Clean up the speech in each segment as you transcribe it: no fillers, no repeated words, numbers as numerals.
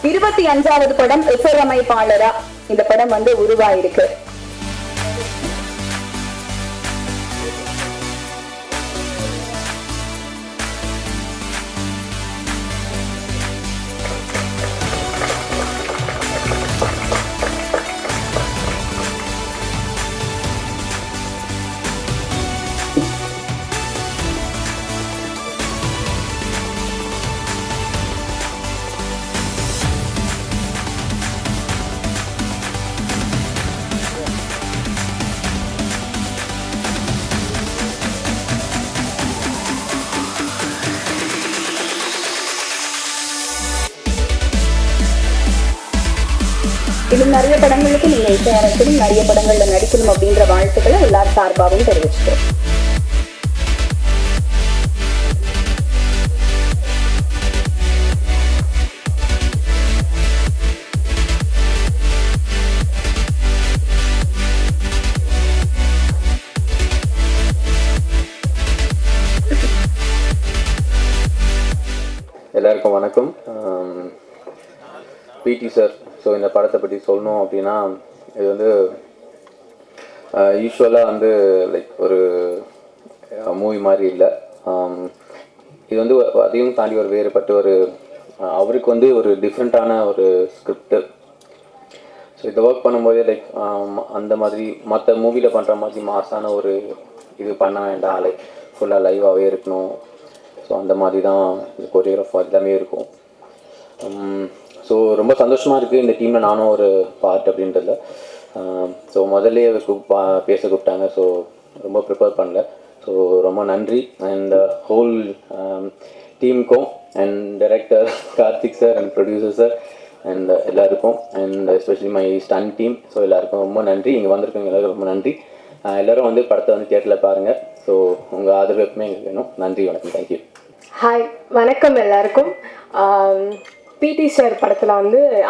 25வது படம் இசையமைப்பாளரா இந்த படம் உருவாயிருக்கு. இன்னும் நிறைய படங்களுக்கு நீங்க இசையமைக்கணும், நிறைய படங்கள்ல நடிக்கணும் அப்படின்ற வாழ்த்துக்களை எல்லாரும் சார்பாகவும் தெரிவிச்சுக்கிறோம். எல்லாருக்கும் வணக்கம். பிடி சார், ஸோ இந்த படத்தை பற்றி சொல்லணும் அப்படின்னா, இது யூஸ்வலாக லைக் ஒரு மூவி மாதிரி இல்லை. இது அதையும் தாண்டி ஒரு வேறுபட்ட அவருக்கு ஒரு டிஃப்ரெண்ட்டான ஒரு ஸ்கிரிப்டு. ஸோ இதை ஒர்க் பண்ணும்போதே லைக் அந்த மாதிரி மற்ற மூவியில் பண்ணுற மாதிரி மாசான இது பண்ண வேண்டாம், லைக் ஃபுல்லாக லைவாகவே இருக்கணும். ஸோ அந்த மாதிரி தான் இந்த கொரியோகிராஃபர் எல்லாமே இருக்கும். ஸோ ரொம்ப சந்தோஷமாக இருக்குது இந்த டீமில் நானும் ஒரு பார்ட் அப்படின்றதுல. ஸோ முதல்ல பேச கூப்பிட்டாங்க, ஸோ ரொம்ப ப்ரிப்பேர் பண்ணல. ஸோ ரொம்ப நன்றி அண்ட் ஹோல் டீமுக்கும் and director Karthik sir and producer sir and எல்லாருக்கும் and especially my stunt team. So எல்லாருக்கும் ரொம்ப நன்றி. இங்கே வந்திருக்கவங்க எல்லாருக்கும் ரொம்ப நன்றி. எல்லோரும் படத்தை தியேட்டரில் பாருங்கள். ஸோ உங்கள் ஆதரவு எப்பவுமே எங்களுக்கு வேணும். நன்றி, வணக்கம், தேங்க்யூ. ஹாய், வணக்கம் எல்லாருக்கும். பிடி சார் படத்தில்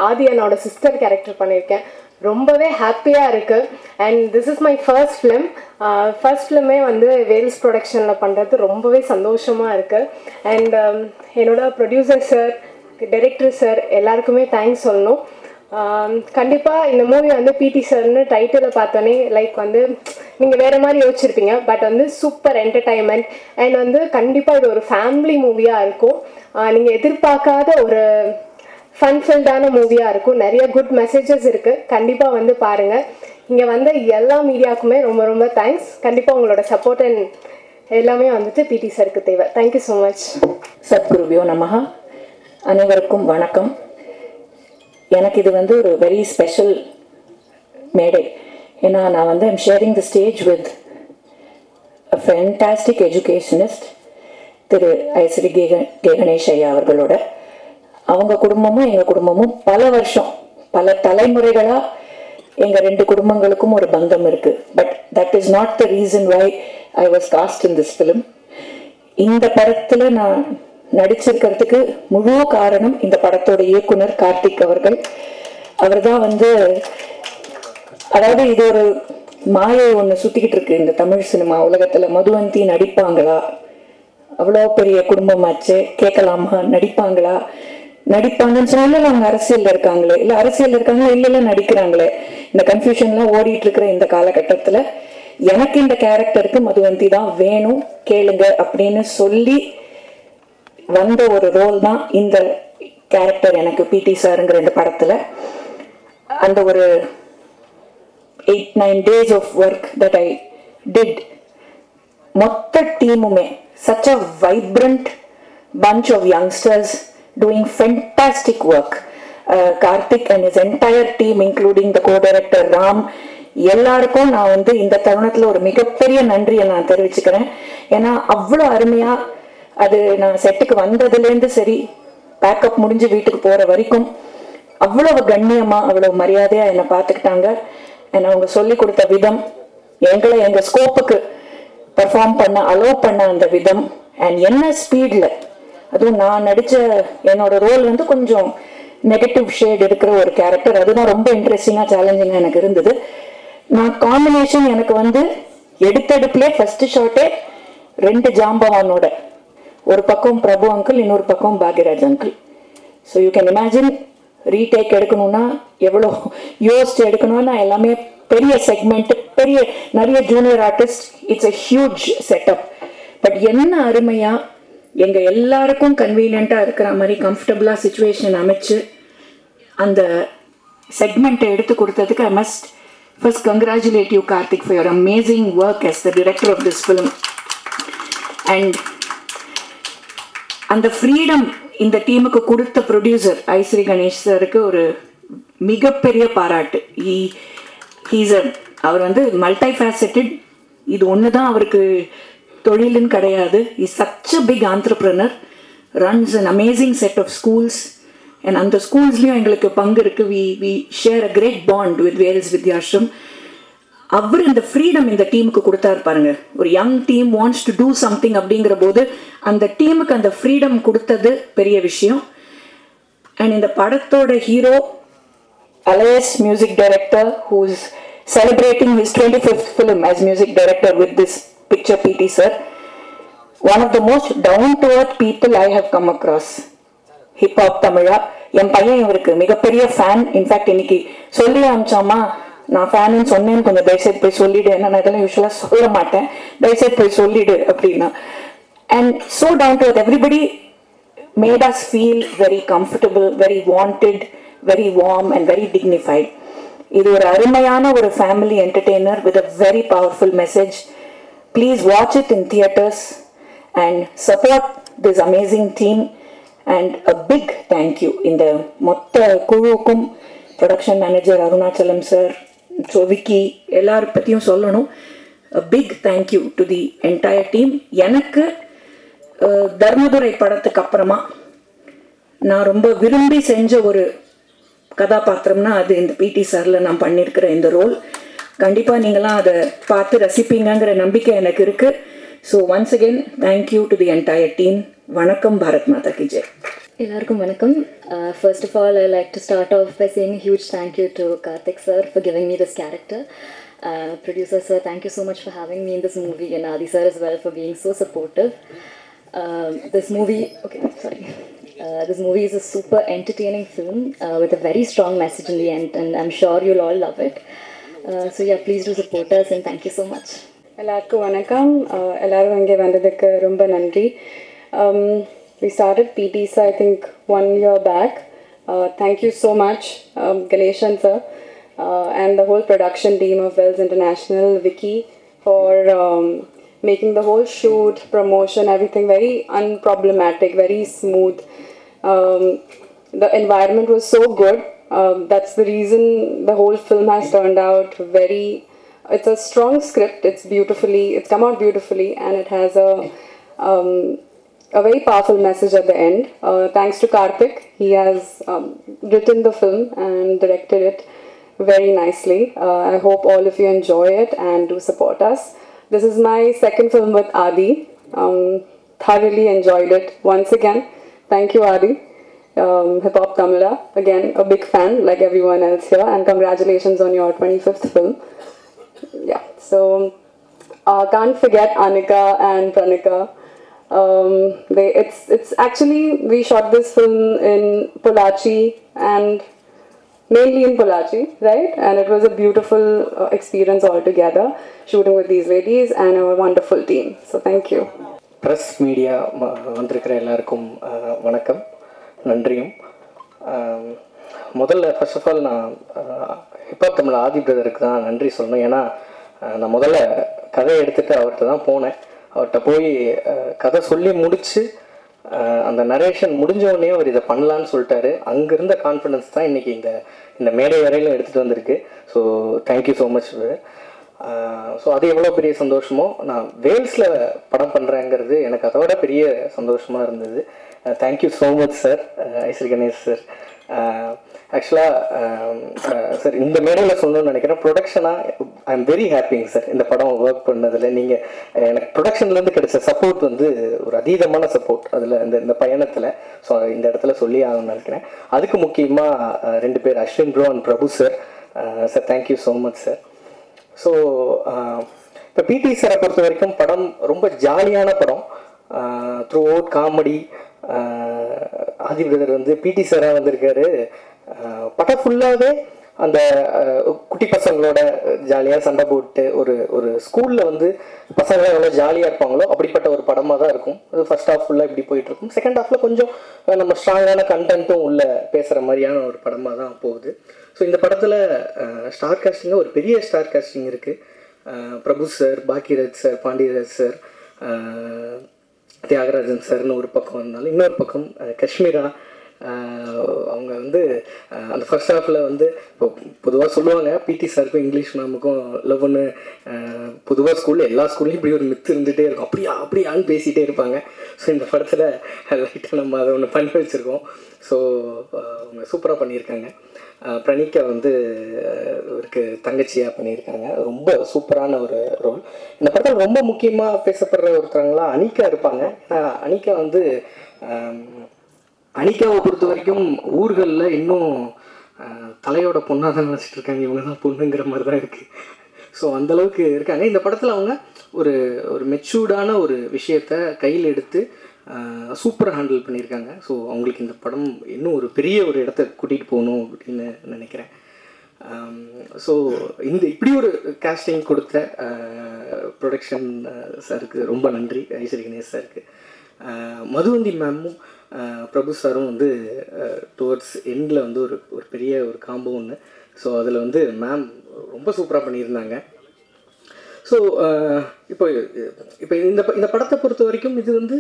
ஆதியனோட சிஸ்டர் கேரக்டர் பண்ணியிருக்கேன். ரொம்பவே ஹாப்பியாக இருக்குது. And this is my first film. First ஃபிலிமே வேல்ஸ் ப்ரொடக்ஷனில் பண்ணுறது ரொம்பவே சந்தோஷமாக இருக்குது. அண்ட் என்னோட ப்ரொடியூசர் சார், டைரக்டர் சார் எல்லாருக்குமே தேங்க்ஸ் சொல்லணும். கண்டிப்பாக இந்த மூவி பிடி சார்னு டைட்டிலை பார்த்தோன்னே லைக் நீங்கள் வேறு மாதிரி யோசிச்சிருப்பீங்க. பட் சூப்பர் என்டர்டைன்மெண்ட் அண்ட் கண்டிப்பாக இது ஒரு ஃபேமிலி மூவியாக இருக்கும். நீங்கள் எதிர்பார்க்காத ஒரு ஃபன்ஃபில்டான மூவியாக இருக்கும். நிறைய குட் மெசேஜஸ் இருக்குது. கண்டிப்பாக பாருங்கள். இங்கே எல்லா மீடியாவுக்குமே ரொம்ப ரொம்ப தேங்க்ஸ். கண்டிப்பாக உங்களோட சப்போர்ட் அண்ட் எல்லாமே பிடி சாருக்கு தேவை. Thank you so much. சத்குருபியோ நமஹா. அனைவருக்கும் வணக்கம். எனக்கு இது ஒரு வெரி ஸ்பெஷல் மேடை. ஏன்னா நான் I'm sharing the stage with a fantastic educationist திரு ஐஸ்ரீ கணேஷ் ஐயா அவர்களோட. அவங்க குடும்பமும் எங்கள் குடும்பமும் பல வருஷம், பல தலைமுறைகளாக எங்கள் ரெண்டு குடும்பங்களுக்கும் ஒரு பந்தம் இருக்குது. But that is not the reason why I was cast in this film. இந்த படத்தில் நான் நடிச்சிருக்கிறதுக்கு முழு காரணம் இந்த படத்தோட இயக்குனர் கார்த்திக் அவர்கள். அவர் தான் அதாவது இது ஒரு மாயை ஒன்று சுற்றிக்கிட்டு இருக்கு இந்த தமிழ் சினிமா உலகத்தில். மதுவந்தி நடிப்பாங்களா, அவ்வளோ பெரிய குடும்பமாச்சு, கேட்கலாமா, நடிப்பாங்களா, நடிப்பாங்கன்னு சொன்னாலும் அவங்க அரசியலில் இருக்காங்களே, இல்லை அரசியலில் இருக்காங்களா, இல்லை நடிக்கிறாங்களே, இந்த கன்ஃபியூஷன்லாம் ஓடிட்டு இருக்கிற இந்த காலகட்டத்தில் எனக்கு இந்த கேரக்டருக்கு மதுவந்தி தான் வேணும், கேளுங்க அப்படின்னு சொல்லி வந்த ஒரு ரோல் தான் இந்த கேரக்டர் எனக்கு பிடி சாருங்கிற இந்த படத்தில். அந்த ஒரு 8-9 days of work that I did, மொத்த டீமுமே such a vibrant bunch of youngsters doing fantastic work. Karthik and his entire team including the co-director Ram, எல்லாருக்கும் நான் இந்த தருணத்தில் ஒரு மிகப்பெரிய நன்றியை நான் தெரிவிச்சுக்கிறேன். ஏன்னா அவ்வளோ அருமையாக அது நான் செட்டுக்கு வந்ததுலேருந்து சரி, பேக்கப் முடிஞ்சு வீட்டுக்கு போகிற வரைக்கும் அவ்வளவு கண்ணியமாக அவ்வளோ மரியாதையாக என்னை பார்த்துக்கிட்டாங்க. என்னை அவங்க சொல்லி கொடுத்த விதம், எங்களை எங்கள் ஸ்கோப்புக்கு பெர்ஃபார்ம் பண்ண அலோவ் பண்ண அந்த விதம், அண்ட் என்ன ஸ்பீடில், அதுவும் நான் நடித்த என்னோட ரோல் கொஞ்சம் நெகட்டிவ் ஷேட் இருக்கிற ஒரு கேரக்டர். அதுதான் ரொம்ப இன்ட்ரெஸ்டிங்காக சேலஞ்சிங்காக எனக்கு இருந்தது. நான் காம்பினேஷன் எனக்கு எடுத்தெடுப்புலே ஃபர்ஸ்ட் ஷாட்டே 2 ஜாம்பவானோட, ஒரு பக்கம் பிரபு அங்கிள், இன்னொரு பக்கம் Bhagyaraj uncle. So you can imagine retake எடுக்கணும்னா எவ்வளோ யோசிச்சு எடுக்கணும்னா எல்லாமே பெரிய செக்மெண்ட், பெரிய நிறைய junior artist, it's a huge setup. But என்ன அருமையாக எங்கள் எல்லாருக்கும் கன்வீனியண்ட்டாக இருக்கிற மாதிரி கம்ஃபர்டபுளாக சுச்சுவேஷன் அமைச்சு அந்த செக்மெண்ட்டை எடுத்து கொடுத்ததுக்கு I must first congratulate you Karthik for your amazing work as the director of this film. And அந்த ஃப்ரீடம் இந்த டீமுக்கு கொடுத்த ப்ரொடியூசர் ஐஸ்ரீ கணேஷ் சாருக்கு ஒரு மிகப்பெரிய பாராட்டு. அவர் வந்து மல்டி ஃபேசட்டட், இது ஒன்று தான் அவருக்கு தொழிலுன்னு கிடையாது. Is such a big entrepreneur, runs an amazing set of schools and அந்த ஸ்கூல்ஸ்லேயும் எங்களுக்கு பங்கு இருக்குது. We share a great bond with Vels Vidyashram. அவர் இந்த ஃப்ரீடம் இந்த டீமுக்கு கொடுத்தாரு பாருங்க. ஒரு young team wants to do something அப்படிங்கிற போது அந்த டீமுக்கு அந்த ஃப்ரீடம் கொடுத்தது பெரிய விஷயம். அண்ட் இந்த படத்தோட hero alias music director who's celebrating his 25th film as music director with this picture, PT sir. One of the most down to earth people I have come across. Hip hop தமிழா. என் பையன் இவருக்கு மிகப்பெரிய fan. In fact இன்னைக்கு சொல்லி அமிச்சாமா, நான் ஃபேனுன்னு சொன்னேன்னு கொஞ்சம் தயவுசெய்து போய் சொல்லிடு, ஏன்னா நான் இதெல்லாம் யூஸ்வலாக சொல்ல மாட்டேன், தயவுசெய்து போய் சொல்லிடு அப்படின்னா. And so down to earth, everybody made us feel very comfortable, very wanted, very warm and very dignified. இது ஒரு அருமையான ஒரு family entertainer with a very powerful message. Please watch it in theaters and support this amazing team. And a big thank you இந்த மொத்த குழுவுக்கும், production manager Arunachalam sir, Vicky, எல்லாரும் பற்றியும் சொல்லணும். a big thank you to the entire team. எனக்கு தர்மதுரை படத்துக்கு அப்புறமா நான் ரொம்ப விரும்பி செஞ்ச ஒரு கதாபாத்திரம்னா அது இந்த பிடி சாரில் நான் பண்ணியிருக்கிற இந்த ரோல். கண்டிப்பாக நீங்களாம் அதை பார்த்து ரசிப்பீங்கிற நம்பிக்கை எனக்கு இருக்குது. So once again thank you to the entire team. வணக்கம், பாரத் மாதா கி ஜெய். எல்லாருக்கும் வணக்கம். First of all, I like to start off by saying a huge thank you to Karthik sir for giving me this character. Producer sir, thank you so much for having me in this movie, and Adi sir as well for being so supportive. This movie is a super entertaining film with a very strong message in the end, and I'm sure you'll all love it. So yeah, please do support us, and thank you so much. எல்லாருக்கும் வணக்கம். எல்லாரும் இங்கே வந்ததுக்கு ரொம்ப நன்றி. We started PTs I think 1 year back. Thank you so much, Ganeshan sir, and the whole production team of Wells International, Vicky, for making the whole shoot, promotion, everything very unproblematic, very smooth. The environment was so good. That's the reason the whole film has turned out very. It's a strong script. It's come out beautifully, and it has a very powerful message at the end. Thanks to Karthik, he has written the film and directed it very nicely. I hope all of you enjoy it and do support us. This is my second film with Adi. Thoroughly enjoyed it once again. Thank you, Adi. Hip Hop Tamila, again a big fan like everyone else here, and congratulations on your 25th film. Yeah, so can't forget Anika and Pranika. It's actually, we shot this film in Pollachi, and mainly in Pollachi, right? And it was a beautiful experience altogether, shooting with these ladies and a wonderful team. So thank you. Press media வந்திருக்கிற எல்லாருக்கும் வணக்கம், நன்றியும். முதல்ல first of all நான் hip hop Tamil ஆதி பிரதருக்கு தான் நன்றி சொல்லணும். ஏன்னா நான் முதல்ல கதையை எடுத்துகிட்டு அவர்கிட்ட தான் போனேன். அவர்கிட்ட போய் கதை சொல்லி முடித்து அந்த நரேஷன் முடிஞ்ச உடனே அவர் இதை பண்ணலான்னு சொல்லிட்டாரு. அங்கேருந்த கான்ஃபிடன்ஸ் தான் இன்றைக்கி இந்த மேடை வரையிலும் எடுத்துகிட்டு வந்திருக்கு. So thank you so much. So அது எவ்வளோ பெரிய சந்தோஷமோ, நான் வேல்ஸில் படம் பண்ணுறேங்கிறது எனக்கு அதை விட பெரிய சந்தோஷமாக இருந்தது. Thank you so much sir, ஐஸ்ரீ Ganesh sir. ஆக்சுவலாக சார் இந்த மேடையில் சொல்லணும்னு நினைக்கிறேன், ப்ரொடக்ஷனாக ஐ எம் வெரி ஹாப்பிங்க சார் இந்த படம் ஒர்க் பண்ணதில். நீங்கள் எனக்கு ப்ரொடக்ஷன்லேருந்து கிடைச்ச சப்போர்ட் வந்து ஒரு அதீதமான சப்போர்ட் அதில் இந்த பயணத்தில். ஸோ இந்த இடத்துல சொல்லி ஆகணும்னு நினைக்கிறேன். அதுக்கு முக்கியமாக 2 பேர், Ashwin bro and Prabhu sir. Sir thank you so much sir. So இப்போ பிடி சாரை பொறுத்த வரைக்கும் படம் ரொம்ப ஜாலியான படம். Throughout comedy. Aadhi brother வந்து பிடி சாராக வந்திருக்காரு. படம் ஃபுல்லாகவே அந்த குட்டி பசங்களோட ஜாலியாக சண்டை போட்டு ஒரு ஸ்கூலில் வந்து பசங்க எவ்வளோ ஜாலியாக இருப்பாங்களோ அப்படிப்பட்ட ஒரு படமாக தான் இருக்கும். அது ஃபர்ஸ்ட் ஹாஃப் ஃபுல்லாக இப்படி போயிட்டுருக்கும். செகண்ட் ஹாஃபில் கொஞ்சம் நம்ம ஸ்ட்ராங்கான கண்டென்ட்டும் உள்ள பேசுகிற மாதிரியான ஒரு படமாக தான் போகுது. ஸோ இந்த படத்தில் ஸ்டார் காஸ்டிங்காக ஒரு பெரிய ஸ்டார் காஸ்டிங் இருக்குது. Prabhu sir, Bhagyaraj sir, Pandiyaraj sir, Thiagarajan சார்னு ஒரு பக்கம் இருந்தாலும், இன்னொரு பக்கம் காஷ்மீரா அவங்க வந்து அந்த ஃபர்ஸ்ட் ஹாஃபில் வந்து இப்போ பொதுவாக சொல்லுவாங்க பிடி சாருக்கும் இங்கிலீஷ் மேமுக்கும் லவ்னு. பொதுவாக ஸ்கூலில் எல்லா ஸ்கூல்லையும் இப்படி ஒரு மித்து இருந்துகிட்டே இருக்கும், அப்படியான்னு பேசிகிட்டே இருப்பாங்க. ஸோ இந்த படத்தில் லைட்டாக நம்ம அதை ஒன்று பண்ணி வச்சுருக்கோம். ஸோ அவங்க சூப்பராக பண்ணியிருக்காங்க. பிரணிகா வந்து அவருக்கு தங்கச்சியாக பண்ணியிருக்காங்க. ரொம்ப சூப்பரான ஒரு ரோல். இந்த படத்தில் ரொம்ப முக்கியமாக பேசப்படுற ஒருத்தவங்களாம் அனிகா இருப்பாங்க. அனிகா வந்து அனிகாவை பொறுத்த வரைக்கும் ஊர்களில் இன்னும் தலையோட பொண்ணாக தான் நினச்சிட்டு இருக்காங்க, இவங்க தான் பொண்ணுங்கிற மாதிரி தான் இருக்குது. ஸோ அந்தளவுக்கு இருக்காங்க. இந்த படத்தில் அவங்க ஒரு மெச்சூர்டான ஒரு விஷயத்தை கையில் எடுத்து சூப்பராக ஹேண்டில் பண்ணியிருக்காங்க. ஸோ அவங்களுக்கு இந்த படம் இன்னும் ஒரு பெரிய ஒரு இடத்த கூட்டிகிட்டு போகணும் அப்படின்னு நினைக்கிறேன். ஸோ இப்படி ஒரு காஸ்டிங் கொடுத்த ப்ரொடக்ஷன் சாருக்கு ரொம்ப நன்றி. ஐஸ்வரி கணேஷ் சாருக்கு, மதுவந்தி மேமும் பிரபு சாரும் வந்து டுவர்ட்ஸ் எண்டில் வந்து ஒரு பெரிய ஒரு காம்போ ஒன்று. ஸோ அதில் வந்து மேம் ரொம்ப சூப்பராக பண்ணியிருந்தாங்க. ஸோ இப்போ இந்த படத்தை பொறுத்த வரைக்கும் இது வந்து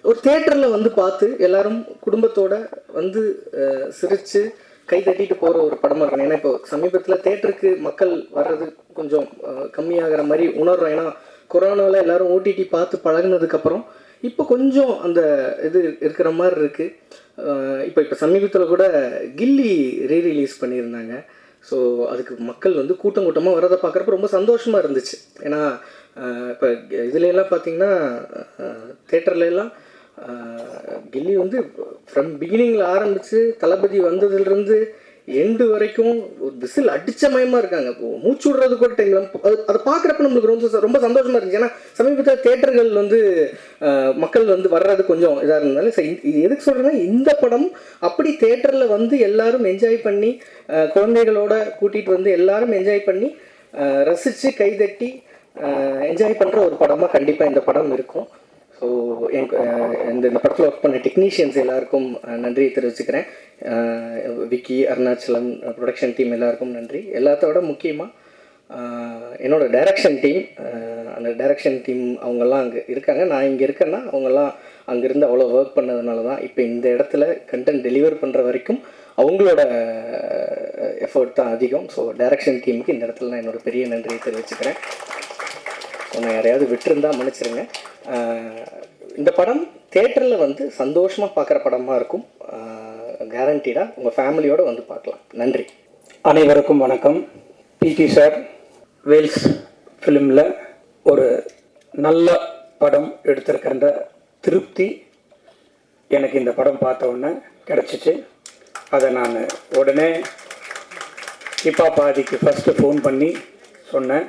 ஒரு தேட்டரில் வந்து பார்த்து எல்லாரும் குடும்பத்தோடு வந்து சிரித்து கை தட்டிட்டு போகிற ஒரு படமாக இருக்கணும். ஏன்னா இப்போ சமீபத்தில் தேட்டருக்கு மக்கள் வர்றது கொஞ்சம் கம்மியாகிற மாதிரி உணர்றோம். ஏன்னா கொரோனாவில் எல்லோரும் ஓடிடி பார்த்து பழகினதுக்கப்புறம் இப்போ கொஞ்சம் அந்த இது இருக்கிற மாதிரி இருக்குது. இப்போ சமீபத்தில் கூட கில்லி ரீரிலீஸ் பண்ணியிருந்தாங்க. ஸோ அதுக்கு மக்கள் வந்து கூட்டமாக வரதை பார்க்குறப்ப ரொம்ப சந்தோஷமாக இருந்துச்சு. ஏன்னா இப்போ இதுலலாம் பார்த்திங்கன்னா தேட்டர்லாம் கில்லி வந்து ஃப்ரம் பிகினிங்கில் ஆரம்பித்து தளபதி வந்ததுலேருந்து எண்டு வரைக்கும் ஒரு விசில் அடித்த மயமாக இருக்காங்க. மூச்சு விடுறது கூட டைமில் அதை பார்க்குறப்ப நம்மளுக்கு ரொம்ப சந்தோஷமாக இருந்துச்சு. ஏன்னா சமீபத்தில் தேட்டர்கள் வந்து மக்கள் வந்து வர்றது கொஞ்சம் இதாக இருந்தாலும் சரி. இது எதுக்கு சொல்கிறேன்னா, இந்த படம் அப்படி தேட்டரில் வந்து எல்லாரும் என்ஜாய் பண்ணி குழந்தைகளோட கூட்டிகிட்டு வந்து எல்லாரும் என்ஜாய் பண்ணி ரசித்து கைதட்டி என்ஜாய் பண்ணுற ஒரு படமாக கண்டிப்பாக இந்த படம் இருக்கும். ஸோ இந்த படத்தில் ஒர்க் பண்ண டெக்னீஷியன்ஸ் எல்லாருக்கும் நன்றியை தெரிவிச்சுக்கிறேன். விக்கி, அருணாச்சலம், ப்ரொடக்ஷன் டீம் எல்லாருக்கும் நன்றி. எல்லாத்தோட முக்கியமாக என்னோடய டைரக்ஷன் டீம், அந்த டைரக்ஷன் டீம் அவங்கெல்லாம் அங்கே இருக்காங்க. நான் இங்கே இருக்கேன்னா அவங்கெல்லாம் அங்கேருந்து அவ்வளோ ஒர்க் பண்ணதுனால தான் இப்போ இந்த இடத்துல கண்டென்ட் டெலிவர் பண்ணுற வரைக்கும் அவங்களோட எஃபர்ட் தான் அதிகம். ஸோ டைரக்ஷன் டீமுக்கு இந்த இடத்துல நான் என்னோடய பெரிய நன்றியை தெரிவிச்சுக்கிறேன். நான் யாரையாவது விட்டுருந்தா மன்னிச்சிருங்க. இந்த படம் தேட்டரில் வந்து சந்தோஷமாக பார்க்குற படமாக இருக்கும். கேரண்டீடாக உங்கள் ஃபேமிலியோடு வந்து பார்க்கலாம். நன்றி. அனைவருக்கும் வணக்கம். பிடி சார் வேல்ஸ் ஃபிலிமில் ஒரு நல்ல படம் எடுத்திருக்கின்ற திருப்தி எனக்கு இந்த படம் பார்த்த உடனே கிடச்சிச்சு. அதை நான் உடனே ஹிப்ஹாப் ஆதிக்கு ஃபஸ்ட்டு ஃபோன் பண்ணி சொன்னேன்.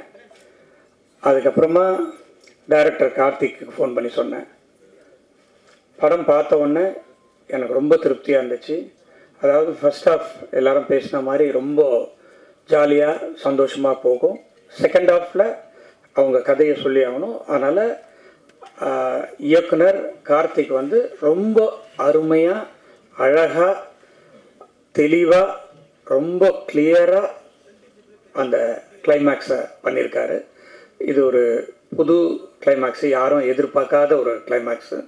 அதுக்கப்புறமா டைரக்டர் கார்த்திக்கு ஃபோன் பண்ணி சொன்னேன். படம் பார்த்த உடனே எனக்கு ரொம்ப திருப்தியாக இருந்துச்சு. அதாவது ஃபர்ஸ்ட் ஹாஃப் எல்லாரும் பேசின மாதிரி ரொம்ப ஜாலியாக சந்தோஷமாக போகும். செகண்ட் ஹாஃபில் அவங்க கதையை சொல்லி ஆகணும். அதனால் இயக்குனர் கார்த்திக் வந்து ரொம்ப அருமையாக, அழகாக, தெளிவாக, ரொம்ப கிளியராக அந்த கிளைமேக்ஸை பண்ணியிருக்காரு. இது ஒரு புது கிளைமேக்ஸு, யாரும் எதிர்பார்க்காத ஒரு கிளைமேக்ஸு.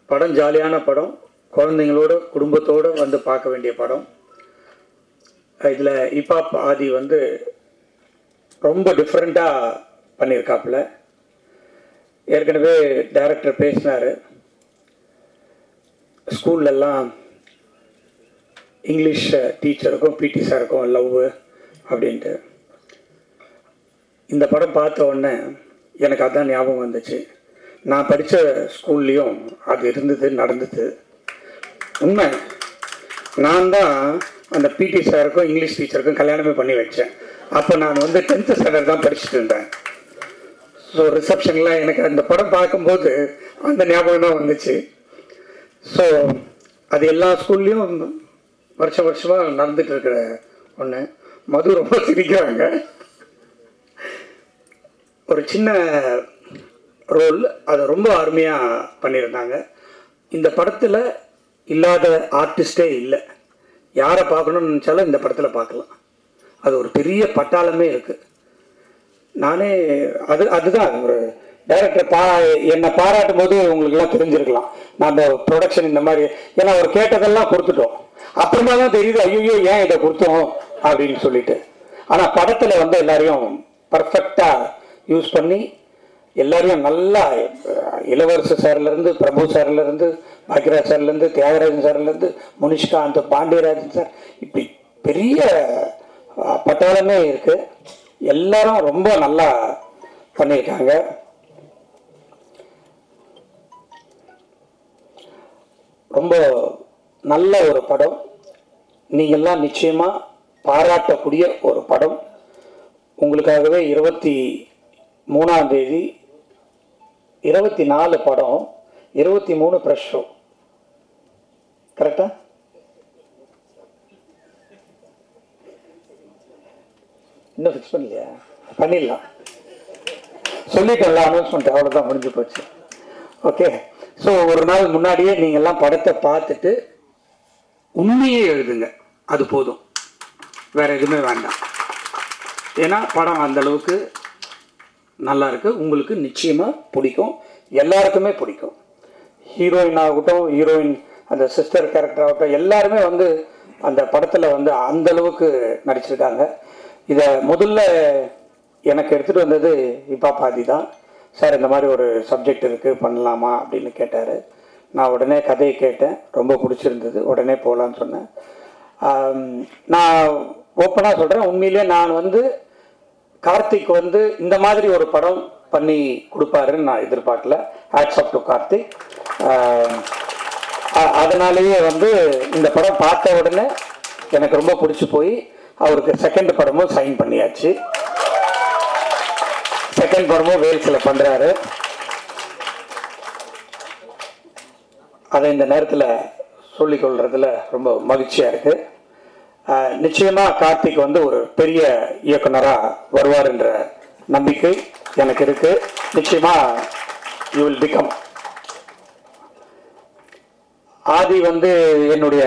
படம் ஜாலியான படம், குழந்தைங்களோட குடும்பத்தோடு வந்து பார்க்க வேண்டிய படம். இதில் ஹிப்ஹாப் ஆதி வந்து ரொம்ப டிஃப்ரெண்ட்டாக பண்ணியிருக்காப்புல. ஏற்கனவே டைரக்டர் பேசினார், ஸ்கூல்லெல்லாம் இங்கிலீஷ் டீச்சருக்கும் பிடி சாருக்கும் லவ் அப்படின்ட்டு. இந்த படம் பார்த்த உடனே எனக்கு அதான் ஞாபகம் வந்துச்சு. நான் படித்த ஸ்கூல்லேயும் அது இருந்தது, நடந்தது. உண்மை, நான் தான் அந்த பிடி சாருக்கும் இங்கிலீஷ் டீச்சருக்கும் கல்யாணமே பண்ணி வச்சேன். அப்போ நான் வந்து 10th ஸ்டாண்டர்ட் தான் படிச்சுட்டு இருந்தேன். ஸோ ரிசப்ஷனில் எனக்கு அந்த படம் பார்க்கும்போது அந்த ஞாபகம் தான் வந்துச்சு. ஸோ அது எல்லா ஸ்கூல்லேயும் வருஷமாக நடந்துட்டு இருக்கிற ஒன்று. மது ரொம்ப சிரிக்கிறாங்க. ஒரு சின்ன ரோல், அதை ரொம்ப அருமையாக பண்ணியிருந்தாங்க. இந்த படத்தில் இல்லாத ஆர்டிஸ்டே இல்லை. யாரை பார்க்கணுன்னு நினச்சாலும் இந்த படத்தில் பார்க்கலாம். அது ஒரு பெரிய பட்டாளமே இருக்குது. நானே அதுதான் ஒரு டைரக்டர் என்னை பாராட்டும் போது உங்களுக்குலாம் தெரிஞ்சிருக்கலாம். நம்ம ப்ரொடக்ஷன் இந்த மாதிரி, ஏன்னா ஒரு கேட்டதெல்லாம் கொடுத்துட்டோம். அப்புறமா தான் தெரியுது ஐயோ ஏன் இதை கொடுத்தோம் அப்படின்னு சொல்லிட்டு. ஆனால் படத்தில் வந்து எல்லாரையும் பர்ஃபெக்டாக யூஸ் பண்ணி எல்லாரையும் நல்லா, இளவரசு சார்லேருந்து, பிரபு சார்லேருந்து, பாக்யராஜ் சார்லேருந்து, தியாகராஜன் சார்லேருந்து, முனிஷ்காந்த், பாண்டியராஜன் சார், இப்படி பெரிய பட்டாளமே இருக்குது. எல்லாரும் ரொம்ப நல்லா பண்ணியிருக்காங்க. ரொம்ப நல்ல ஒரு படம். நீங்கள்லாம் நிச்சயமாக பாராட்டக்கூடிய ஒரு படம். உங்களுக்காகவே 23ஆம் தேதி 24 படம், 23 ப்ரெஷ் ஷோ. கரெக்டா? இன்னும் ஃபிக்ஸ் பண்ணலையா? பண்ணிடலாம், சொல்லிட்டேன்ல, அனௌன்ஸ்மெண்ட் அவ்வளோதான், முடிஞ்சு போச்சு. ஓகே. ஸோ ஒரு நாள் முன்னாடியே நீங்கள்லாம் படத்தை பார்த்துட்டு உண்மையே எழுதுங்க, அது போதும், வேறு எதுவுமே வேண்டாம். ஏன்னா படம் அந்தளவுக்கு நல்லா இருக்குது. உங்களுக்கு நிச்சயமாக பிடிக்கும், எல்லாருக்குமே பிடிக்கும். ஹீரோயின் ஆகட்டும், ஹீரோயின் அந்த சிஸ்டர் கேரக்டர் ஆகட்டும், எல்லாருமே வந்து அந்த படத்தில் வந்து அந்தளவுக்கு நடிச்சிருக்காங்க. இதை முதல்ல எனக்கு எடுத்துகிட்டு வந்தது இப்பா பாதி தான். சார் இந்த மாதிரி ஒரு சப்ஜெக்ட் இருக்குது, பண்ணலாமா அப்படின்னு கேட்டார். நான் உடனே கதையை கேட்டேன், ரொம்ப பிடிச்சிருந்தது, உடனே போகலான்னு சொன்னேன். நான் ஓப்பனாக சொல்கிறேன், உண்மையிலே நான் வந்து கார்த்திக் வந்து இந்த மாதிரி ஒரு படம் பண்ணி கொடுப்பாருன்னு நான் எதிர்பார்க்கல. Hats off to Karthik. அதனாலேயே வந்து இந்த படம் பார்த்த உடனே எனக்கு ரொம்ப பிடிச்சி போய் அவருக்கு செகண்ட் படமும் சைன் பண்ணியாச்சு. செகண்ட் படமும் வேல்ஸில் பண்ணுறாரு. அதை இந்த நேரத்தில் சொல்லிக்கொள்றதுல ரொம்ப மகிழ்ச்சியாக இருக்குது. நிச்சயமாக கார்த்திக் வந்து ஒரு பெரிய இயக்குனராக வருவார் என்ற நம்பிக்கை எனக்கு இருக்குது. நிச்சயமாக யூ வில் பிகம். ஆதி வந்து என்னுடைய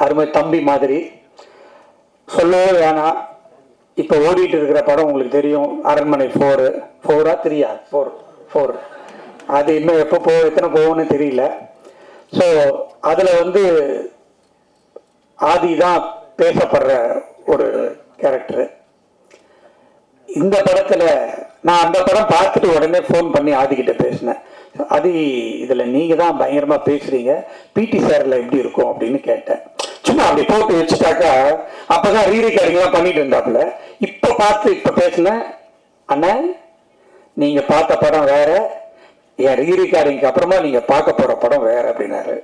அருமை தம்பி மாதிரி, சொல்லவே வேணாம். இப்போ ஓடிட்டு இருக்கிற படம் உங்களுக்கு தெரியும், அரண்மனை 4 அது இன்னும் எப்போ எத்தனை போகும்னு தெரியல. ஸோ அதில் வந்து ஆதி தான் பேசப்படுற ஒரு கேரக்டரு. இந்த படத்தில் நான் அந்த படம் பார்த்துட்டு உடனே ஃபோன் பண்ணி ஆதிக்கிட்ட பேசினேன். ஆதி, இதில் நீங்கள் தான் பயங்கரமாக பேசுகிறீங்க, பிடி சாரில் எப்படி இருக்கும் அப்படின்னு கேட்டேன். சும்மா அப்படி போட்டு வச்சுட்டாக்கா அப்போ தான் ரீரெக்கார்டிங்லாம் பண்ணிட்டு இருந்தாப்புல. இப்போ பார்த்து இப்போ பேசினேன், அண்ணன் நீங்கள் பார்த்த படம் வேற, என் ரீரெக்கார்டிங்க்கு அப்புறமா நீங்கள் பார்க்க போகிற படம் வேற அப்படின்னாரு.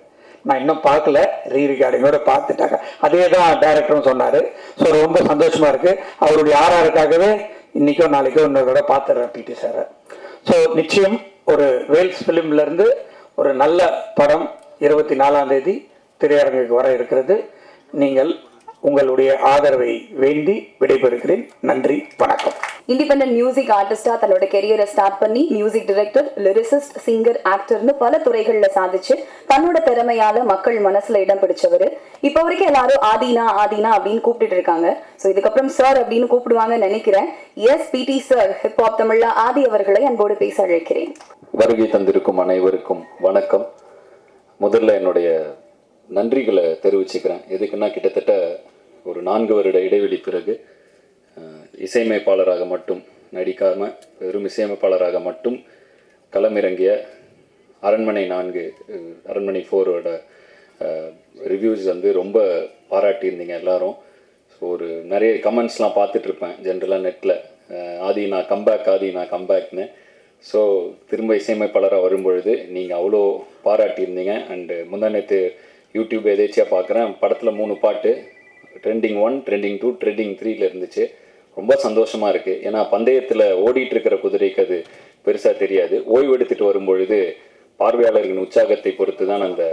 நான் இன்னும் பார்க்கல, ரீரெக்கார்டிங்கோட பார்த்துட்டாங்க. அதே தான் டைரக்டரும் சொன்னார். ஸோ ரொம்ப சந்தோஷமாக இருக்குது. அவருடைய ஆர்ஆருக்காகவே இன்றைக்கோ நாளைக்கோ இன்னொரு தடவை பார்த்துடுறேன் பிடி சாரை. ஸோ நிச்சயம் ஒரு வேல்ஸ் ஃபிலிம்லேருந்து ஒரு நல்ல படம் 24ஆம் தேதி திரையரங்குக்கு வர இருக்கிறது. நீங்கள் உங்களுடைய ஆதரவை வேண்டி விடைபெறுகிறேன். நன்றி, வணக்கம். இண்டிபெண்டன்ட் மியூசிக் ஆர்டிஸ்டா தன்னோட கெரியரை ஸ்டார்ட் பண்ணி மியூசிக் டைரக்டர், லிரிசிஸ்ட், சிங்கர், ஆக்டர்னு பல துறைகள்ல சாதிச்சு தன்னோட திறமையால மக்கள் மனசுல இடம் பிடிச்சவரு. இப்போ வரைக்கும் எல்லாரும் ஆதினா ஆதினா அப்படின்னு கூப்பிட்டு இருக்காங்க. ஸோ இதுக்கப்புறம் சார் அப்படின்னு கூப்பிடுவாங்கன்னு நினைக்கிறேன். எஸ் பிடி சார், ஹிப்ஹாப் தமிழ்ல ஆதி அவர்களை அன்போடு பேச அழைக்கிறேன். வருகை தந்திருக்கும் அனைவருக்கும் வணக்கம். முதல்ல என்னுடைய நன்றிகளை தெரிவிச்சுக்கிறேன். எதுக்குன்னா கிட்டத்தட்ட ஒரு 4 வருட இடைவெளி பிறகு இசையமைப்பாளராக மட்டும் நடிக்காமல் வெறும் இசையமைப்பாளராக மட்டும் களமிறங்கிய அரண்மனை 4, அரண்மனை 4ஓட ரிவ்யூஸ் வந்து ரொம்ப பாராட்டியிருந்தீங்க எல்லாரும். ஸோ ஒரு நிறைய கமெண்ட்ஸ்லாம் பார்த்துட்ருப்பேன் ஜென்ரலாக நெட்டில், ஆதி நான் கம்பேக்னு. ஸோ திரும்ப இசையமைப்பாளராக வரும்பொழுது நீங்கள் அவ்வளோ பாராட்டியிருந்தீங்க. அண்டு முந்தானேத்து யூடியூப் எதேச்சியாக பார்க்குறேன், படத்தில் 3 பாட்டு ட்ரெண்டிங் 1, ட்ரெண்டிங் 2, ட்ரெண்டிங் 3ல இருந்துச்சு. ரொம்ப சந்தோஷமாக இருக்குது. ஏன்னா பந்தயத்தில் ஓடிட்டு இருக்கிற குதிரைக்கு அது பெருசாக தெரியாது. ஓய்வு எடுத்துகிட்டு வரும்பொழுது பார்வையாளர்களின் உற்சாகத்தை பொறுத்து தான் அந்த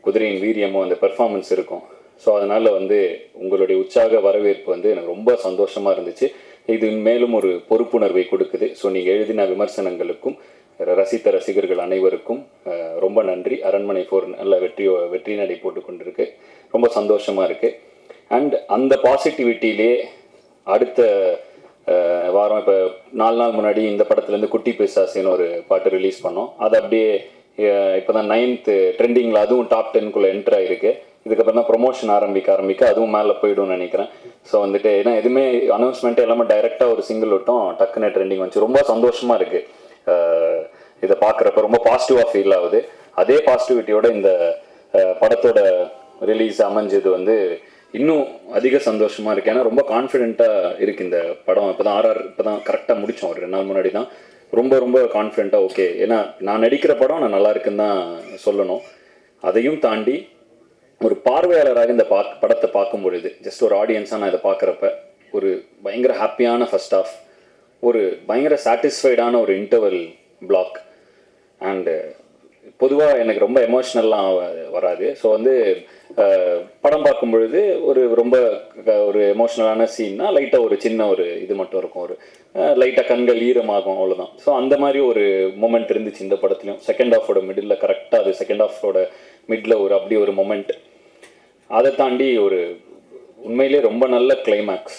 குதிரையின் வீரியமும் அந்த பெர்ஃபார்மன்ஸ் இருக்கும். ஸோ அதனால் வந்து உங்களுடைய உற்சாக வரவேற்பு வந்து எனக்கு ரொம்ப சந்தோஷமாக இருந்துச்சு. இது மேலும் ஒரு பொறுப்புணர்வை கொடுக்குது. ஸோ நீங்கள் எழுதின விமர்சனங்களுக்கும் ரசித்த ரசிகர்கள் அனைவருக்கும் ரொம்ப நன்றி. அரண்மனை 4 நல்ல வெற்றி நடை போட்டு கொண்டிருக்கு. ரொம்ப சந்தோஷமாக இருக்குது. அண்ட் அந்த பாசிட்டிவிட்டியிலே அடுத்த வாரம் இப்போ 4 நாள் முன்னாடி இந்த படத்துலேருந்து குட்டி பிசாசின்னு ஒரு பாட்டு ரிலீஸ் பண்ணோம். அது அப்படியே இப்போ தான் 9th ட்ரெண்டிங்கில் அதுவும் டாப் 10க்குள்ளே என்ட்ரு ஆகிருக்கு. இதுக்கப்புறம் தான் ப்ரொமோஷன் ஆரம்பிக்க அதுவும் மேலே போய்டும்னு நினைக்கிறேன். ஸோ வந்துட்டு ஏன்னா எதுவுமே அனௌன்ஸ்மெண்ட்டு எல்லாமே டைரெக்டாக ஒரு சிங்கிள் விட்டோம், டக்குன்னு ட்ரெண்டிங் வந்துச்சு. ரொம்ப சந்தோஷமாக இருக்குது இதை பார்க்குறப்ப. ரொம்ப பாசிட்டிவாக ஃபீல் ஆகுது. அதே பாசிட்டிவிட்டியோட இந்த படத்தோட ரிலீஸ் அமைஞ்சது வந்து இன்னும் அதிக சந்தோஷமாக இருக்குது. ஏன்னா ரொம்ப கான்ஃபிடென்ட்டாக இருக்குது இந்த படம். இப்போ தான் இப்போ தான் கரெக்டாக முடித்தோம், ஒரு 2 நாள் முன்னாடி தான். ரொம்ப கான்ஃபிடென்ட்டாக ஓகே. ஏன்னா நான் நடிக்கிற படம் நான் நல்லா இருக்குன்னு தான் சொல்லணும். அதையும் தாண்டி ஒரு பார்வையாளராக இந்த படத்தை பார்க்கும் பொழுது, ஜஸ்ட் ஒரு ஆடியன்ஸாக நான் இதை பார்க்குறப்ப ஒரு பயங்கர ஹாப்பியான ஃபர்ஸ்ட் ஆஃப், ஒரு பயங்கர சாட்டிஸ்ஃபைடான ஒரு இன்டர்வல் பிளாக், அண்டு பொதுவாக எனக்கு ரொம்ப எமோஷ்னல்லாம் வராது. ஸோ வந்து படம் பார்க்கும் பொழுது ஒரு எமோஷ்னலான சீன்னா லைட்டாக ஒரு சின்ன ஒரு இது மட்டும் இருக்கும், ஒரு லைட்டாக கண்கள் ஈரமாகும், அவ்வளோதான். ஸோ அந்த மாதிரி ஒரு மொமெண்ட் இருந்துச்சு இந்த படத்துலையும். செகண்ட் ஹாஃபோட மிடில் கரெக்டாக அது செகண்ட் ஹாஃபோட மிடில் அப்படி ஒரு மொமெண்ட். அதை தாண்டி ஒரு உண்மையிலே ரொம்ப நல்ல கிளைமேக்ஸ்.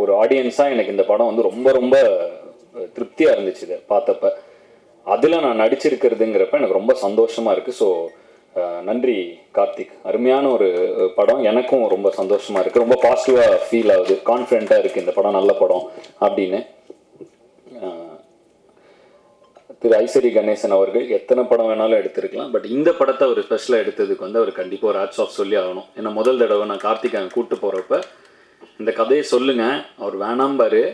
ஒரு ஆடியன்ஸாக எனக்கு இந்த படம் வந்து ரொம்ப திருப்தியாக இருந்துச்சு இதை பார்த்தப்ப. அதில் நான் நடிச்சிருக்கிறதுங்கிறப்ப எனக்கு ரொம்ப சந்தோஷமாக இருக்குது. ஸோ நன்றி கார்த்திக். அருமையான ஒரு படம். எனக்கும் ரொம்ப சந்தோஷமாக இருக்குது. ரொம்ப பாசிட்டிவாக ஃபீல் ஆகுது. கான்ஃபிடென்ட்டாக இருக்குது இந்த படம் நல்ல படம் அப்படின்னு. திரு ஐசரி கணேசன் அவர்கள் எத்தனை படம் வேணாலும் எடுத்திருக்கலாம், பட் இந்த படத்தை ஒரு ஸ்பெஷலாக எடுத்ததுக்கு வந்து அவர் கண்டிப்பாக ஒரு ஹேட்ஸ் ஆஃப் சொல்லி ஆகணும். ஏன்னா முதல் தடவை நான் கார்த்திக் கூப்பிட்டு போகிறப்ப இந்த கதையை சொல்லுங்கள், அவர் வேணாம்பாரு,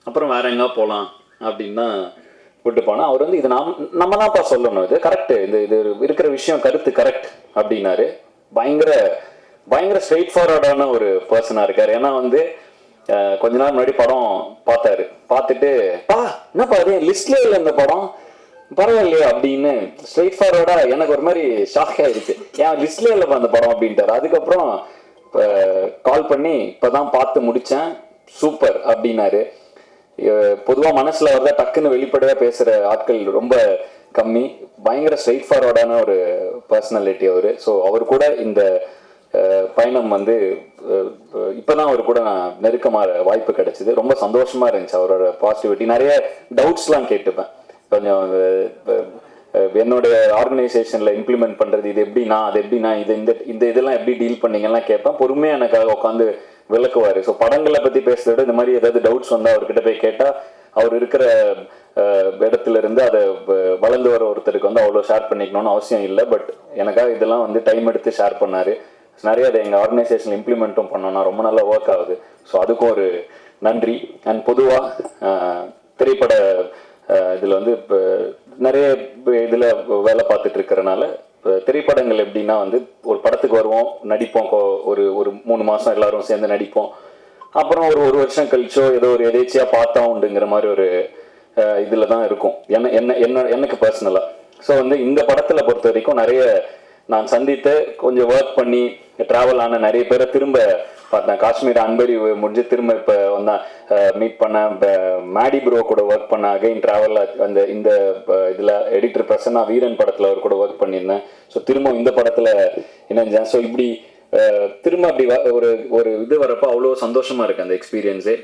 அப்புறம் வேற எங்கே போகலாம் அப்படின்னு தான் விட்டு போனால் அவர் வந்து இது நம்ம தான்ப்பா சொல்லணும், இது கரெக்டு, இது இருக்கிற விஷயம் கருத்து கரெக்ட் அப்படின்னாரு. பயங்கர ஸ்ட்ரெயிட் ஃபார்வர்டான ஒரு பர்சனாக இருக்கார். ஏன்னா வந்து கொஞ்ச நாள் முன்னாடி படம் பார்த்துட்டு என்னப்பா அது லிஸ்ட்லேயே இல்லை இந்த படம், பரவாயில்லையா அப்படின்னு ஸ்ட்ரெயிட் ஃபார்வர்டாக எனக்கு ஒரு மாதிரி ஷாக் ஆகிடுச்சு. ஏன் லிஸ்ட்லேயே இல்லைப்பா அந்த படம் அப்படின்ட்டார். அதுக்கப்புறம் கால் பண்ணி இப்போ தான் பார்த்து முடித்தேன், சூப்பர் அப்படின்னாரு. பொதுவாக மனசில் வரதான் டக்குன்னு வெளிப்படையாக பேசுகிற ஆட்கள் ரொம்ப கம்மி. பயங்கர ஸ்ட்ரெயிட் ஃபார்வர்டான ஒரு பர்சனாலிட்டி அவர். ஸோ அவர் கூட இந்த பயணம் வந்து இப்போ தான் அவர் கூட நான் நெருக்கமாக வாய்ப்பு கிடைச்சிது. ரொம்ப சந்தோஷமாக இருந்துச்சு. அவரோட பாசிட்டிவிட்டி. நிறைய டவுட்ஸ்லாம் கேட்டுப்பேன். கொஞ்சம் என்னுடைய ஆர்கனைசேஷனில் இம்ப்ளிமெண்ட் பண்ணுறது இது எப்படின்னா அது எப்படின்னா இந்த இதெல்லாம் எப்படி டீல் பண்ணீங்கலாம் கேட்பேன். பொறுமையாக எனக்காக உட்காந்து விளக்குவார். ஸோ படங்களை பற்றி பேசுகிறத விட இந்த மாதிரி ஏதாவது டவுட்ஸ் வந்தால் அவர்கிட்ட போய் கேட்டால் அவர் இருக்கிற இடத்துல இருந்து அதை வளர்ந்து வர ஒருத்தருக்கு வந்து அவ்வளோ ஷேர் பண்ணிக்கணும்னு அவசியம் இல்லை. பட் எனக்காக இதெல்லாம் வந்து டைம் எடுத்து ஷேர் பண்ணார். நிறைய அதை எங்கள் ஆர்கனைசேஷனில் இம்ப்ளிமெண்ட்டும் பண்ணோன்னா ரொம்ப நல்லா ஒர்க் ஆகுது. ஸோ அதுக்கும் ஒரு நன்றி. அண்ட் பொதுவாக திரைப்பட இதில் வந்து இப்போ நிறைய இதில் வேலை பார்த்துட்டு இருக்கிறனால திரைப்படங்கள் எப்படின்னா வந்து ஒரு படத்துக்கு வருவோம், நடிப்போம், ஒரு 3 மாதம் எல்லாரும் சேர்ந்து நடிப்போம், அப்புறம் ஒரு வருஷம் கழிச்சோ ஏதோ ஒரு எதேச்சியாக பார்த்தா உண்டுங்கிற மாதிரி ஒரு இதில் தான் இருக்கும் எனக்கு பர்சனலாக. ஸோ வந்து இந்த படத்தில் பொறுத்த வரைக்கும் நிறைய நான் சந்தித்து கொஞ்சம் ஒர்க் பண்ணி ட்ராவல் ஆன நிறைய பேரை திரும்ப பார்த்தேன். காஷ்மீர் அன்பரி முடிஞ்சு திரும்ப இப்போ வந்தேன் மீட் பண்ணேன். மேடி ப்ரோ கூட ஒர்க் பண்ண அகைன் ட்ராவலில் இந்த இதில் எடிட்டர் பிரசன்னா வீரன் படத்தில் அவர் கூட ஒர்க் பண்ணியிருந்தேன். ஸோ திரும்ப இந்த படத்தில் இணைஞ்சேன். ஸோ இப்படி திரும்ப அப்படி ஒரு இது வரப்போ அவ்வளோ சந்தோஷமாக இருக்குது அந்த எக்ஸ்பீரியன்ஸே.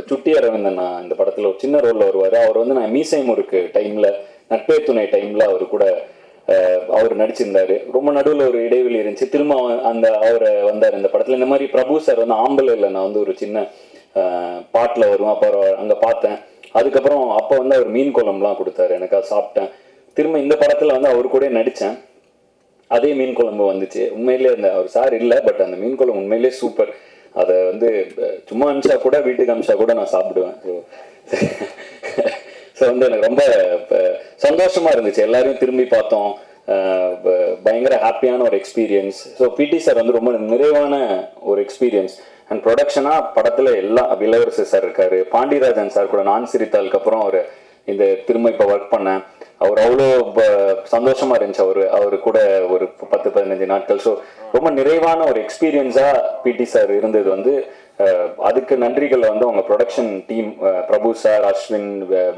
சுட்டி அரவிந்தன் நான் இந்த படத்தில் ஒரு சின்ன ரோலில் வருவார். அவர் வந்து நான் மீசை முறுக்கு டைமில் நட்பே துணை டைமில் அவர் கூட அவர் நடிச்சிருந்தாரு. ரொம்ப நடுவில் ஒரு இடைவெளி இருந்துச்சு. திரும்ப அவர் வந்தார் இந்த படத்தில். இந்த மாதிரி பிரபு சார் வந்து ஆம்பளையில் நான் வந்து ஒரு சின்ன பாட்டில் வருவேன். அப்போ அங்கே பார்த்தேன். அதுக்கப்புறம் அப்போ வந்து அவர் மீன் குழம்புலாம் கொடுத்தாரு, எனக்கு அதை சாப்பிட்டேன். திரும்ப இந்த படத்தில் வந்து அவர் கூட நடித்தேன். அதே மீன் குழம்பு வந்துச்சு. உண்மையிலே அவர் சார் இல்லை, பட் அந்த மீன் குழம்பு உண்மையிலே சூப்பர். அதை வந்து சும்மா அமிச்சா கூட வீட்டுக்கு அமிச்சா கூட நான் சாப்பிடுவேன். ஸோ வந்து எனக்கு ரொம்ப சந்தோஷமாக இருந்துச்சு. எல்லாரையும் திரும்பி பார்த்தோம். பயங்கர ஹாப்பியான ஒரு எக்ஸ்பீரியன்ஸ். ஸோ பிடி சார் வந்து ரொம்ப நிறைவான ஒரு எக்ஸ்பீரியன்ஸ். அண்ட் ப்ரொடக்ஷனாக படத்தில் எல்லாம் இளவரசு சார் இருக்கார், பாண்டியராஜன் சார் கூட நான் சிரித்தாளுக்கு அப்புறம் அவர் இந்த திரும்ப இப்போ ஒர்க் பண்ணேன். அவர் அவ்வளோ சந்தோஷமாக இருந்துச்சு அவர் கூட ஒரு 10-15 நாட்கள். ஸோ ரொம்ப நிறைவான ஒரு எக்ஸ்பீரியன்ஸாக பிடி சார் இருந்தது வந்து அதுக்கு நன்றிகளை வந்து அவங்க production team, Prabhu sir, Ashwin,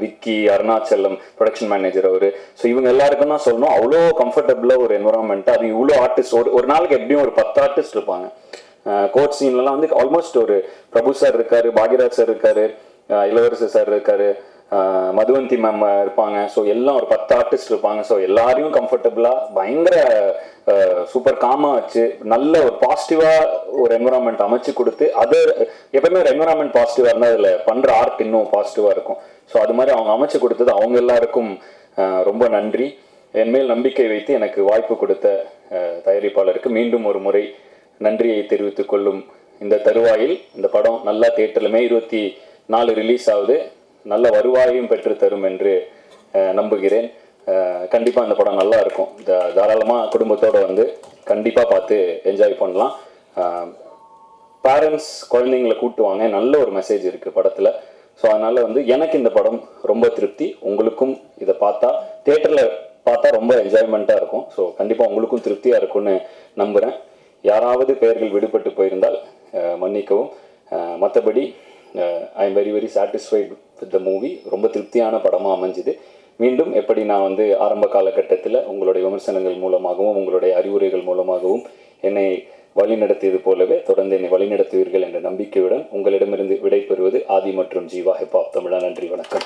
Vicky, Arunachalam, production manager அவர். ஸோ இவங்க எல்லாருக்கும் தான் சொல்லணும். அவ்வளோ கம்ஃபர்டபுளாக ஒரு என்வரான்மெண்ட்டாக, அது இவ்வளோ ஆர்டிஸ்ட், ஒரு நாளைக்கு எப்படியும் ஒரு 10 ஆர்டிஸ்ட் இருப்பாங்க. கோட் சீன்லலாம் வந்து ஆல்மோஸ்ட் ஒரு பிரபு சார் இருக்காரு, பாக்யராஜ் சார் இருக்காரு, இளவரசு சார் இருக்காரு, மதுவந்தி மேம் இருப்பாங்க. ஸோ எல்லாம் ஒரு 10 ஆர்டிஸ்ட் இருப்பாங்க. ஸோ எல்லாரையும் கம்ஃபர்டபுளாக பயங்கர சூப்பர் காமாக வச்சு நல்ல ஒரு பாசிட்டிவாக ஒரு என்வரான்மெண்ட் அமைச்சு கொடுத்து, அது எப்பவுமே ஒரு என்வரான்மெண்ட் பாசிட்டிவாக இருந்தால் அதில் பண்ணுற ஆர்ட் இன்னும் பாசிட்டிவாக இருக்கும். ஸோ அது மாதிரி அவங்க அமைச்சு கொடுத்தது அவங்க எல்லாருக்கும் ரொம்ப நன்றி. என்மேல் நம்பிக்கை வைத்து எனக்கு வாய்ப்பு கொடுத்த தயாரிப்பாளருக்கு மீண்டும் ஒரு முறை நன்றியை தெரிவித்துக் கொள்ளும் இந்த தருவாயில் இந்த படம் நல்லா தியேட்டரில் May 24 ரிலீஸ் ஆகுது. நல்ல வருவாயையும் பெற்று தரும் என்று நம்புகிறேன். கண்டிப்பாக இந்த படம் நல்லா இருக்கும். தாராளமாக குடும்பத்தோடு வந்து கண்டிப்பாக பார்த்து என்ஜாய் பண்ணலாம். பேரண்ட்ஸ் குழந்தைங்களை கூட்டுவாங்க, நல்ல ஒரு மெசேஜ் இருக்குது படத்தில். ஸோ அதனால் வந்து எனக்கு இந்த படம் ரொம்ப திருப்தி. உங்களுக்கும் இதை பார்த்தா தியேட்டரில் பார்த்தா ரொம்ப என்ஜாய்மெண்ட்டாக இருக்கும். ஸோ கண்டிப்பாக உங்களுக்கும் திருப்தியாக இருக்கும்னு நம்புகிறேன். யாராவது பெயர்கள் விடுபட்டு போயிருந்தால் மன்னிக்கவும். மற்றபடி I am very very satisfied with the movie. ரொம்ப திருப்தியான படமாக அமைஞ்சுது. மீண்டும் எப்படி நான் வந்து ஆரம்ப காலகட்டத்தில் உங்களுடைய விமர்சனங்கள் மூலமாகவும் உங்களுடைய அறிவுரைகள் மூலமாகவும் என்னை வழிநடத்தியது போலவே தொடர்ந்து என்னை வழிநடத்துவீர்கள் என்ற நம்பிக்கையுடன் உங்களிடமிருந்து விடைபெறுவது ஆதி மற்றும் ஜீவா ஹிப்ஹாப் தமிழா. நன்றி, வணக்கம்.